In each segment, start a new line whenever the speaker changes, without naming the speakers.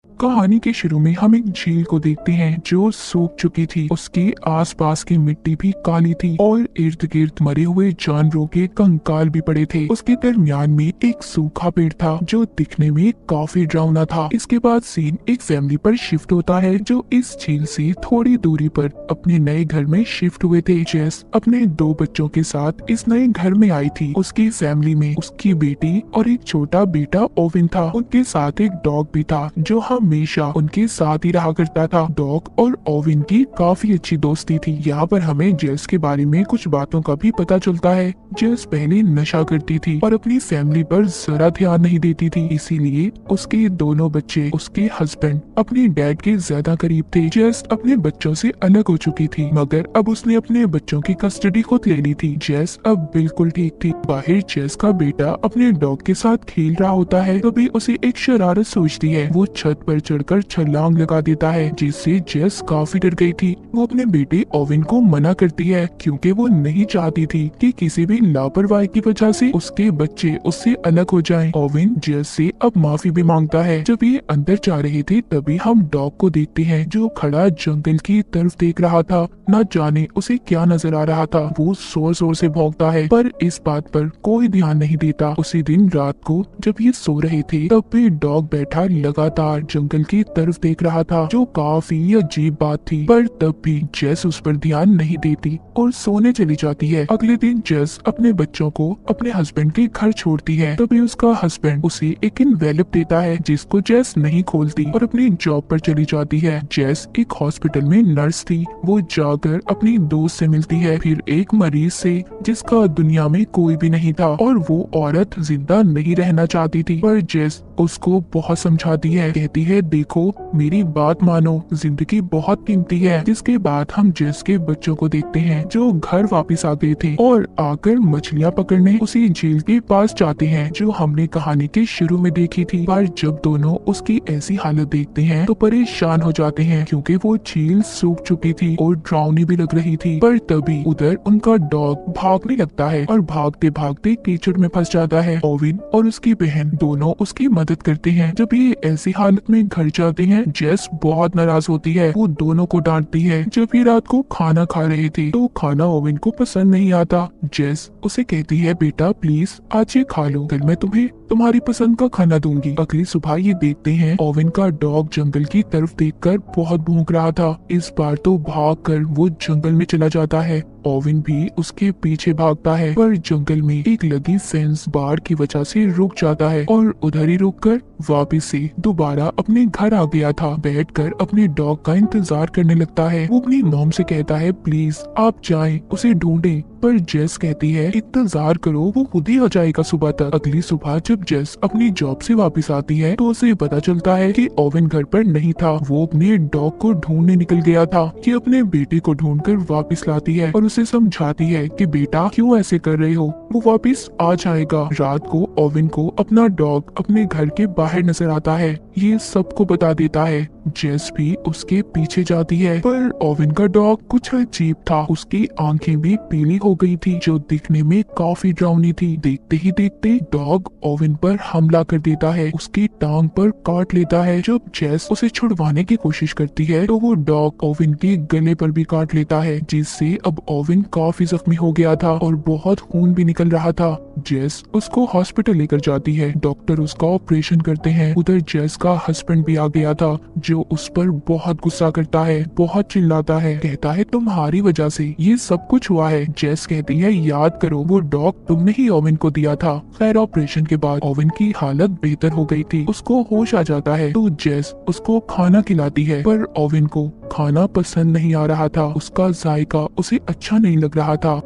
कहानी के शुरू में हम एक झील को देखते हैं जो सूख चुकी थी। उसके आसपास की मिट्टी भी काली थी और इर्द गिर्द मरे हुए जानवरों के कंकाल भी पड़े थे। उसके दरमियान में एक सूखा पेड़ था जो दिखने में काफी डरावना था। इसके बाद सीन एक फैमिली पर शिफ्ट होता है जो इस झील से थोड़ी दूरी पर अपने नए घर में शिफ्ट हुए थे। जेस अपने 2 बच्चों के साथ इस नए घर में आई थी। उसकी फैमिली में उसकी बेटी और एक छोटा बेटा ओविन था। उनके साथ एक डॉग भी था जो हमेशा उनके साथ ही रहा करता था। डॉग और ओविन की काफी अच्छी दोस्ती थी। यहाँ पर हमें जेस के बारे में कुछ बातों का भी पता चलता है। जेस पहले नशा करती थी और अपनी फैमिली पर जरा ध्यान नहीं देती थी, इसीलिए उसके दोनों बच्चे उसके हस्बैंड अपने डैड के ज्यादा करीब थे। जेस अपने बच्चों से अलग हो चुकी थी मगर अब उसने अपने बच्चों की कस्टडी खुद ले ली थी। जेस अब बिल्कुल ठीक थी। बाहर जेस का बेटा अपने डॉग के साथ खेल रहा होता है, तभी उसे एक शरारत सूझती है। वो छत पर चढ़कर छलांग लगा देता है जिससे जेस काफी डर गई थी। वो अपने बेटे ओविन को मना करती है क्योंकि वो नहीं चाहती थी कि किसी भी लापरवाही की वजह से उसके बच्चे उससे अलग हो जाएं। ओविन जेस से अब माफी भी मांगता है। जब ये अंदर जा रहे थे तभी हम डॉग को देखते हैं जो खड़ा जंगल की तरफ देख रहा था। न जाने उसे क्या नजर आ रहा था। वो जोर जोर से भौंकता है पर इस बात पर कोई ध्यान नहीं देता। उसी दिन रात को जब ये सो रहे थे तब भी डॉग बैठा लगातार जंगल की तरफ देख रहा था, जो काफी अजीब बात थी। पर तब भी जेस उस पर ध्यान नहीं देती और सोने चली जाती है। अगले दिन जेस अपने बच्चों को अपने हस्बैंड के घर छोड़ती है। तभी उसका हस्बैंड उसे एक एनवेलप देता है जिसको जेस नहीं खोलती और अपनी जॉब पर चली जाती है। जेस एक हॉस्पिटल में नर्स थी। वो जाकर अपनी दोस्त से मिलती है, फिर एक मरीज से जिसका दुनिया में कोई भी नहीं था और वो औरत जिंदा नहीं रहना चाहती थी। पर जेस उसको बहुत समझाती है, कहती है देखो मेरी बात मानो, जिंदगी बहुत कीमती है। जिसके बाद हम जेस के बच्चों को देखते हैं जो घर वापस आ गए थे और आकर मछलियां पकड़ने उसी झील के पास जाते हैं जो हमने कहानी के शुरू में देखी थी। पर जब दोनों उसकी ऐसी हालत देखते हैं तो परेशान हो जाते हैं क्योंकि वो झील सूख चुकी थी और डरावनी भी लग रही थी। पर तभी उधर उनका डॉग भागने लगता है और भागते भागते कीचड़ में फंस जाता है। ओविन और उसकी बहन दोनों उसकी मदद करते हैं। जब ये ऐसी हालत में घर जाते हैं जेस बहुत नाराज होती है। वो दोनों को डांटती है। जब ये रात को खाना खा रहे थे तो खाना ओविन को पसंद नहीं आता। जेस उसे कहती है बेटा प्लीज आज ये खा लो, कल मैं तुम्हें तुम्हारी पसंद का खाना दूंगी। अगली सुबह ये देखते हैं ओविन का डॉग जंगल की तरफ देखकर बहुत भौंक रहा था। इस बार तो भागकर वो जंगल में चला जाता है। ओविन भी उसके पीछे भागता है पर जंगल में एक लगी फेंस बाढ़ की वजह से रुक जाता है और उधर ही रुककर वापस से दोबारा अपने घर आ गया था। बैठकर अपने डॉग का इंतजार करने लगता है। वो अपनी मॉम से कहता है प्लीज आप जाएं उसे ढूंढें, पर जेस कहती है इंतजार करो वो खुद ही आ जाएगा सुबह तक। अगली सुबह जब जेस अपनी जॉब से वापस आती है तो उसे पता चलता है कि ओविन घर पर नहीं था। वो अपने डॉग को ढूंढने निकल गया था। कि अपने बेटे को ढूंढकर वापस लाती है और उसे समझाती है कि बेटा क्यों ऐसे कर रहे हो, वो वापस आ जाएगा। रात को ओविन को अपना डॉग अपने घर के बाहर नजर आता है। ये सबको बता देता है। जेस भी उसके पीछे जाती है पर ओविन का डॉग कुछ अजीब था। उसकी आंखें भी पीली हो गई थी जो दिखने में काफी डरावनी थी। देखते ही देखते डॉग ओविन पर हमला कर देता है, उसकी टांग पर काट लेता है। जब जेस उसे छुड़वाने की कोशिश करती है तो वो डॉग ओविन के गले पर भी काट लेता है जिससे अब ओविन काफी जख्मी हो गया था और बहुत खून भी निकल रहा था। जेस उसको हॉस्पिटल लेकर जाती है। डॉक्टर उसका ऑपरेशन करते हैं। उधर जेस का हस्बैंड भी आ गया था जो उस पर बहुत गुस्सा करता है, बहुत चिल्लाता है, कहता है तुम्हारी वजह से ये सब कुछ हुआ है। जेस कहती है याद करो वो डॉग तुमने ही ओविन को दिया था। खैर ऑपरेशन के बाद ओविन की हालत बेहतर हो गई थी, उसको होश आ जाता है तो जेस उसको खाना खिलाती है पर ओविन को खाना पसंद नहीं आ रहा था। उसका जायका उसे अच्छा नहीं लग रहा था।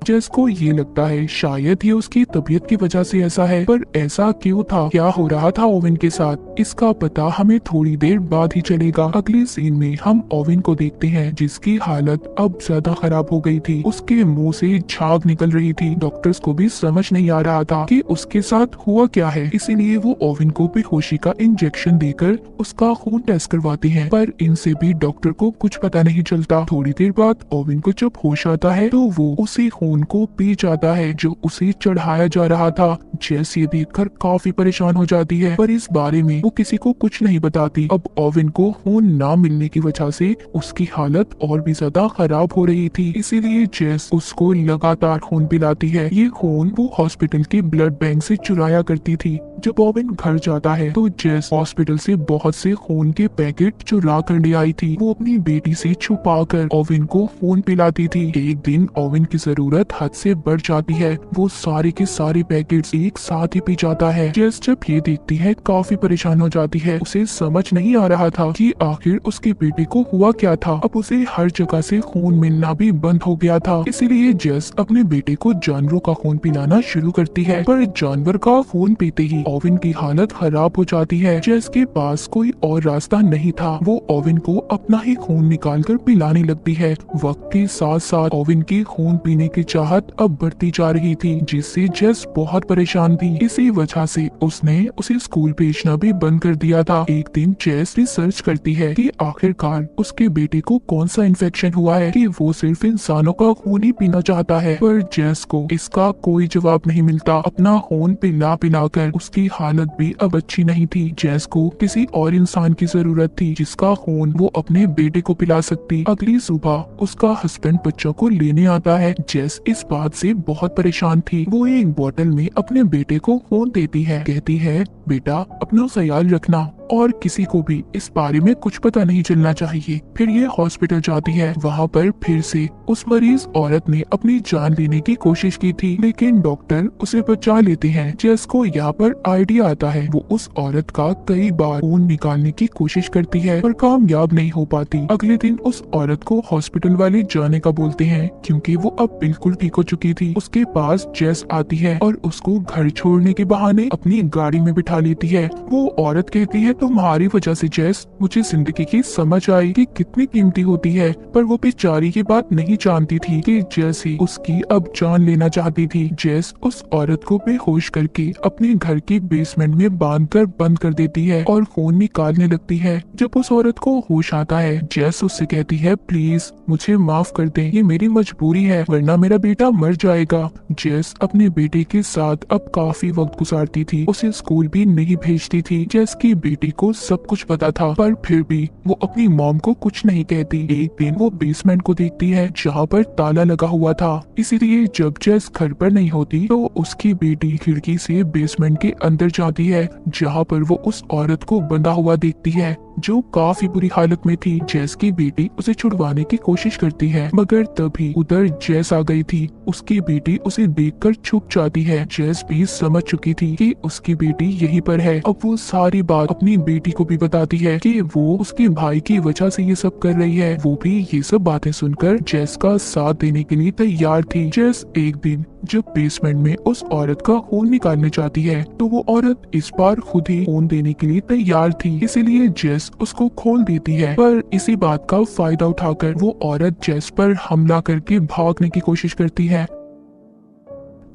जेस को ये लगता है शायद ये उसकी तबीयत की वजह से ऐसा है, पर ऐसा क्यों था, क्या हो रहा था ओविन के साथ, इसका पता हमें थोड़ी देर बाद ही चलेगा। अगले सीन में हम ओविन को देखते हैं जिसकी हालत अब ज्यादा खराब हो गई थी। उसके मुंह से झाग निकल रही थी। डॉक्टर्स को भी समझ नहीं आ रहा था कि उसके साथ हुआ क्या है, इसीलिए वो ओविन को बेहोशी का इंजेक्शन देकर उसका खून टेस्ट करवाते हैं, पर इनसे भी डॉक्टर को कुछ पता नहीं चलता। थोड़ी देर बाद ओविन को जब होश आता है तो वो उसी खून खून को पी जाता है जो उसे चढ़ाया जा रहा था। जेस ये देखकर काफी परेशान हो जाती है, पर इस बारे में वो किसी को कुछ नहीं बताती। अब ओवेन को खून ना मिलने की वजह से उसकी हालत और भी ज्यादा खराब हो रही थी, इसीलिए जेस उसको लगातार खून पिलाती है। ये खून वो हॉस्पिटल के ब्लड बैंक से चुराया करती थी। जब ओवेन घर जाता है तो जेस हॉस्पिटल से बहुत से खून के पैकेट चुरा कर ले आई थी। वो अपनी बेटी से छुपाकर ओवेन को खून पिलाती थी। एक दिन ओवेन की जरूरत हद से बढ़ जाती है, वो सारे के सारे पैकेट्स एक साथ ही पी जाता है। जेस जब ये देखती है काफी परेशान हो जाती है। उसे समझ नहीं आ रहा था कि आखिर उसके बेटे को हुआ क्या था। अब उसे हर जगह से खून मिलना भी बंद हो गया था, इसीलिए जेस अपने बेटे को जानवरों का खून पिलाना शुरू करती है। पर जानवर का खून पीते ही ओवेन की हालत खराब हो जाती है। जेस के पास कोई और रास्ता नहीं था, वो ओवेन को अपना ही खून निकालकर पिलाने लगती है। वक्त के साथ साथ ओवेन की खून पीने की चाहत अब बढ़ती जा रही थी, जिससे जेस बहुत परेशान थी। इसी वजह से उसने उसे स्कूल भेजना भी बंद कर दिया था। एक दिन जेस रिसर्च करती है कि आखिरकार उसके बेटे को कौन सा इन्फेक्शन हुआ है कि वो सिर्फ इंसानों का खून ही पीना चाहता है। पर जेस को इसका कोई जवाब नहीं मिलता। अपना खून पिला पिलाकर उसकी हालत भी अब अच्छी नहीं थी। जेस को किसी और इंसान की जरूरत थी जिसका खून वो अपने बेटे को पिला सकती। अगली सुबह उसका हस्बैंड बच्चों को लेने आता है। जेस इस बात से बहुत परेशान थी। वो एक बोतल में अपने बेटे को खून देती है, कहती है बेटा अपना ख्याल रखना और किसी को भी इस बारे में कुछ पता नहीं चलना चाहिए। फिर ये हॉस्पिटल जाती है। वहाँ पर फिर से उस मरीज औरत ने अपनी जान लेने की कोशिश की थी, लेकिन डॉक्टर उसे बचा लेते हैं। जेस को यहाँ पर आइडिया आता है। वो उस औरत का कई बार खून निकालने की कोशिश करती है पर कामयाब नहीं हो पाती। अगले दिन उस औरत को हॉस्पिटल वाले जाने का बोलते हैं क्योंकि वो अब बिल्कुल ठीक हो चुकी थी। उसके पास जेस आती है और उसको घर छोड़ने के बहाने अपनी गाड़ी में बिठा लेती है। वो औरत कहती है तुम्हारी वजह से जेस मुझे जिंदगी की समझ आई कि कितनी कीमती होती है। पर वो बेचारी की बात नहीं जानती थी कि जेस ही उसकी अब जान लेना चाहती थी। जेस उस औरत को बेहोश करके अपने घर के बेसमेंट में बांधकर बंद कर देती है और खून निकालने लगती है। जब उस औरत को होश आता है, जेस उससे कहती है प्लीज मुझे माफ कर दे, ये मेरी मजबूरी है वरना मेरा बेटा मर जाएगा। जेस अपने बेटे के साथ अब काफी वक्त गुजारती थी। उसे स्कूल भी नहीं भेजती थी। जेस की बेटी को सब कुछ पता था, पर फिर भी वो अपनी मॉम को कुछ नहीं कहती। एक दिन वो बेसमेंट को देखती है जहाँ पर ताला लगा हुआ था, इसीलिए जब जेस घर पर नहीं होती तो उसकी बेटी खिड़की से बेसमेंट के अंदर जाती है, जहाँ पर वो उस औरत को बंधा हुआ देखती है जो काफी बुरी हालत में थी। जेस की बेटी उसे छुड़वाने की कोशिश करती है, मगर तभी उधर जेस आ गई थी। उसकी बेटी उसे देखकर छुप जाती है। जेस भी समझ चुकी थी कि उसकी बेटी यहीं पर है। अब वो सारी बात अपनी बेटी को भी बताती है कि वो उसके भाई की वजह से ये सब कर रही है। वो भी ये सब बातें सुनकर जेस का साथ देने के लिए तैयार थी। जेस एक दिन जब बेसमेंट में उस औरत का खून निकालने जाती है तो वो औरत इस बार खुद ही खून देने के लिए तैयार थी, इसीलिए जेस उसको खोल देती है। पर इसी बात का फायदा उठाकर वो औरत जेस पर हमला करके भागने की कोशिश करती है।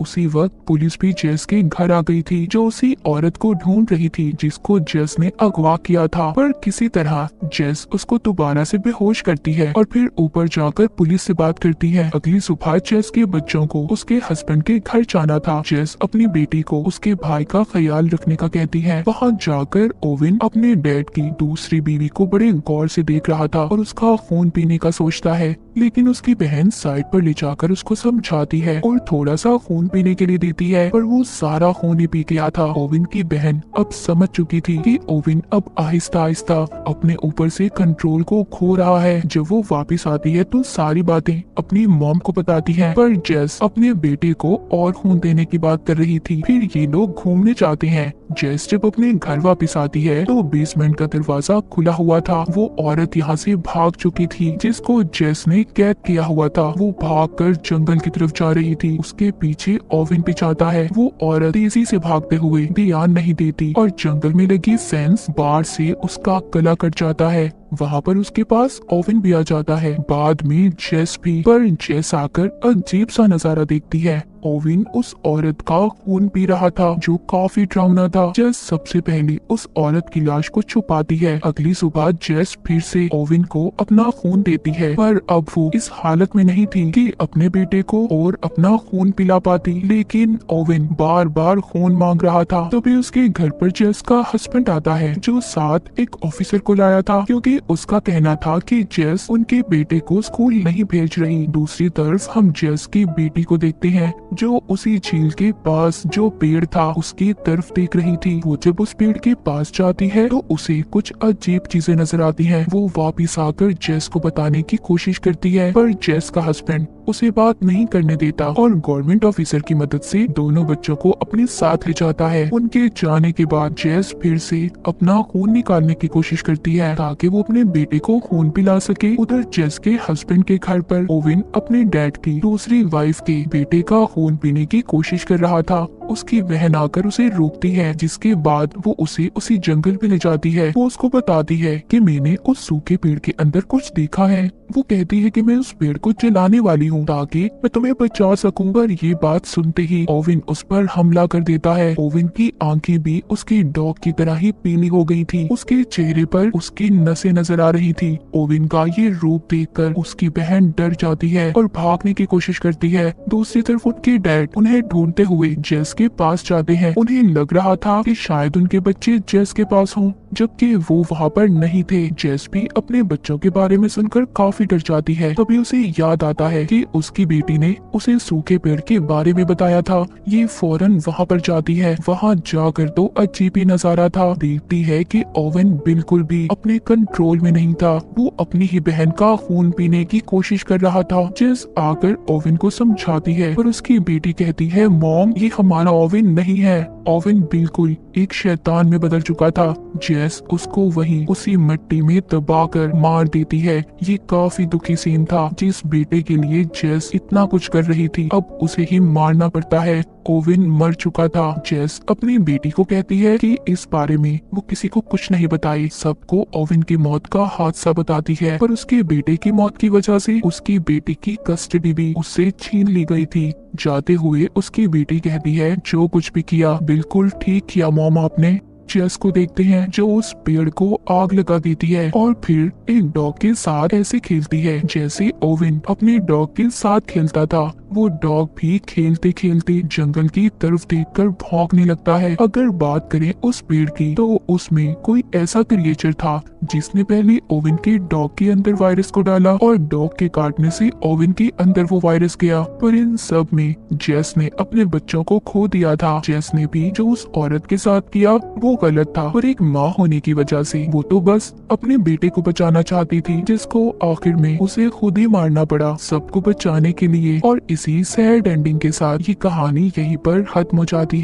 उसी वक्त पुलिस भी जेस के घर आ गई थी, जो उसी औरत को ढूंढ रही थी जिसको जेस ने अगवा किया था। पर किसी तरह जेस उसको दोबारा से बेहोश करती है और फिर ऊपर जाकर पुलिस से बात करती है। अगली सुबह जेस के बच्चों को उसके हस्बैंड के घर जाना था। जेस अपनी बेटी को उसके भाई का ख्याल रखने का कहती है। वहाँ जाकर ओवेन अपने डैड की दूसरी बीवी को बड़े गौर से देख रहा था और उसका खून पीने का सोचता है, लेकिन उसकी बहन साइड पर ले जाकर उसको समझाती है और थोड़ा सा खून पीने के लिए देती है, पर वो सारा खून ही पी गया था। ओवेन की बहन अब समझ चुकी थी कि ओवेन अब आहिस्ता आहिस्ता अपने ऊपर से कंट्रोल को खो रहा है। जब वो वापस आती है तो सारी बातें अपनी मॉम को बताती है, पर जेस अपने बेटे को और खून देने की बात कर रही थी। फिर ये लोग घूमने जाते हैं। जेस जब अपने घर वापस आती है तो बेसमेंट का दरवाजा खुला हुआ था। वो औरत यहाँ से भाग चुकी थी जिसको जेस ने कैद किया हुआ था। वो भागकर जंगल की तरफ जा रही थी। उसके पीछे ओवेन भी जाता है। वो औरत तेजी से भागते हुए ध्यान नहीं देती और जंगल में लगी फेंस बार से उसका गला कट जाता है। वहाँ पर उसके पास ओवन भी आ जाता है। बाद में जेस भी, पर जेस आकर अजीब सा नजारा देखती है। ओविन उस औरत का खून पी रहा था जो काफी डरावना था। जेस सबसे पहले उस औरत की लाश को छुपाती है। अगली सुबह जेस फिर से ओविन को अपना खून देती है, पर अब वो इस हालत में नहीं थी कि अपने बेटे को और अपना खून पिला पाती। लेकिन ओविन बार बार खून मांग रहा था। तभी उसके घर पर जेस का हस्बैंड आता है जो साथ एक ऑफिसर को लाया था, क्योंकि उसका कहना था कि जेस उनके बेटे को स्कूल नहीं भेज रही। दूसरी तरफ हम जेस की बेटी को देखते हैं जो उसी झील के पास जो पेड़ था उसकी तरफ देख रही थी। वो जब उस पेड़ के पास जाती है तो उसे कुछ अजीब चीजें नजर आती हैं। वो वापिस आकर जेस को बताने की कोशिश करती है, पर जेस का हस्बैंड उसे बात नहीं करने देता और गवर्नमेंट ऑफिसर की मदद से दोनों बच्चों को अपने साथ ले जाता है। उनके जाने के बाद जेस फिर से अपना खून निकालने की कोशिश करती है ताकि वो अपने बेटे को खून पिला सके। उधर जेस के हस्बैंड के घर पर ओविन अपने डैड की दूसरी वाइफ के बेटे का खून पीने की कोशिश कर रहा था। उसकी बहन आकर उसे रोकती है, जिसके बाद वो उसे उसी जंगल में ले जाती है। वो उसको बताती है कि मैंने उस सूखे पेड़ के अंदर कुछ देखा है। वो कहती है कि मैं उस पेड़ को जलाने वाली हूँ ताकि मैं तुम्हें बचा सकूं। पर ये बात सुनते ही ओविन उस पर हमला कर देता है। ओविन की आंखें भी उसकी डॉग की तरह ही पीली हो गई थी। उसके चेहरे पर उसकी नसें नजर आ रही थी। ओविन का ये रूप देखकर उसकी बहन डर जाती है और भागने की कोशिश करती है। दूसरी तरफ उनके डैड उन्हें ढूंढते हुए जेस के पास जाते हैं। उन्हें लग रहा था कि शायद उनके बच्चे जेस के पास हों, जबकि वो वहाँ पर नहीं थे। जेस भी अपने बच्चों के बारे में सुनकर काफी डर जाती है। तभी उसे याद आता है कि उसकी बेटी ने उसे सूखे पेड़ के बारे में बताया था। ये फौरन वहाँ पर जाती है। वहाँ जाकर तो अजीब ही नजारा था। देखती है कि ओवन बिल्कुल भी अपने कंट्रोल में नहीं था। वो अपनी ही बहन का खून पीने की कोशिश कर रहा था। जेस आकर ओवन को समझाती है, पर उसकी बेटी कहती है, मॉम ये हमारा ओवन नहीं है। ओवन बिल्कुल एक शैतान में बदल चुका था। जेस उसको वहीं उसी मिट्टी में दबाकर मार देती है। ये काफी दुखी सीन था। जिस बेटे के लिए जेस इतना कुछ कर रही थी अब उसे ही मारना पड़ता है। ओविन मर चुका था। जेस अपनी बेटी को कहती है कि इस बारे में वो किसी को कुछ नहीं बताए। सबको ओविन की मौत का हादसा बताती है, पर उसके बेटे की मौत की वजह से उसकी बेटी की कस्टडी भी उससे छीन ली गई थी। जाते हुए उसकी बेटी कहती है, जो कुछ भी किया बिल्कुल ठीक किया मॉम आपने। जेस को देखते हैं जो उस पेड़ को आग लगा देती है और फिर एक डॉग के साथ ऐसे खेलती है जैसे ओविन अपने डॉग के साथ खेलता था। वो डॉग भी खेलते खेलते जंगल की तरफ देखकर भौंकने लगता है। अगर बात करें उस पेड़ की तो उसमें कोई ऐसा क्रिएचर था जिसने पहले ओविन के डॉग के अंदर वायरस को डाला और डॉग के काटने से ओविन के अंदर वो वायरस गया। पर इन सब में जेस ने अपने बच्चों को खो दिया था। जेस ने भी जो उस औरत के साथ किया वो गलत था, पर एक माँ होने की वजह से वो तो बस अपने बेटे को बचाना चाहती थी, जिसको आखिर में उसे खुद ही मारना पड़ा सबको बचाने के लिए। और इसी सैड एंडिंग के साथ ये कहानी यहीं पर खत्म हो जाती है।